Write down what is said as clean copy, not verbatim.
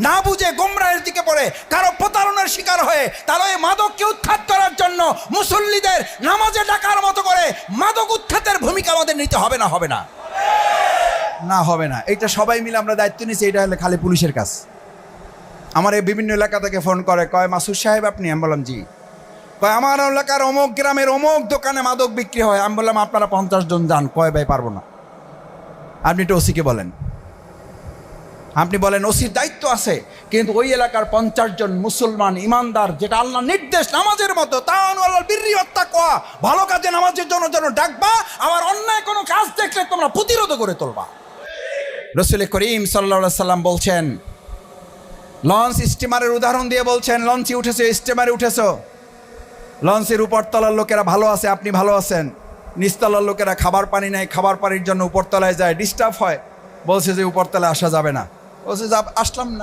না বুঝে গোমরাহের দিকে পড়ে, কারো প্রতারণার শিকার হয়ে, তাহলে এই মাদককে উৎখাত করার জন্য মুসল্লিদের নামাজে ডাকার মতো করে মাদক উৎখাতের ভূমিকা আমাদের নিতে হবে না? হবে না? না, হবে না। এটা সবাই মিলে আমরা দায়িত্ব নিচ্ছি। এটা হলে খালি পুলিশের কাজ। আমার এই বিভিন্ন এলাকা থেকে ফোন করে, কয় মাসুদ সাহেব আপনি? আমি বললাম জি। কয় আমার এলাকার অমুক গ্রামের অমুক দোকানে মাদক বিক্রি হয়। আমি বললাম আপনারা 50 জন যান। কয় ভাই পারবো না। আপনি একটু ওসিকে বলেন। আপনি বলেন ওসির দায়িত্ব আছে, কিন্তু ওই এলাকার 50 জন মুসলমান ইমানদার, যেটা আল্লাহ নির্দেশ নামাজের মতো, তাআওয়ানুল বিররি ওয়াত তাকওয়া, ভালো কাজে নামাজের জন্য ডাকবা, আবার অন্যায় কোনো কাজ দেখলে তোমরা প্রতিরোধ করে তুলবা। রাসূল করিম সাল্লাল্লাহু আলাইহি সাল্লাম বলছেন, লঞ্চ স্টিমারের উদাহরণ দিয়ে বলছেন, লঞ্চে উঠেছো, স্টিমারে উঠেছো, লঞ্চের উপরতলার লোকেরা ভালো আছে, আপনি ভালো আছেন, নিচতলার লোকেরা খাবার পানি নেয়, খাবার পানির জন্য উপরতলায় যায়, ডিস্টার্ব হয়, বলছে যে উপরতলায় আসা যাবে না। বলছে আসলাম না।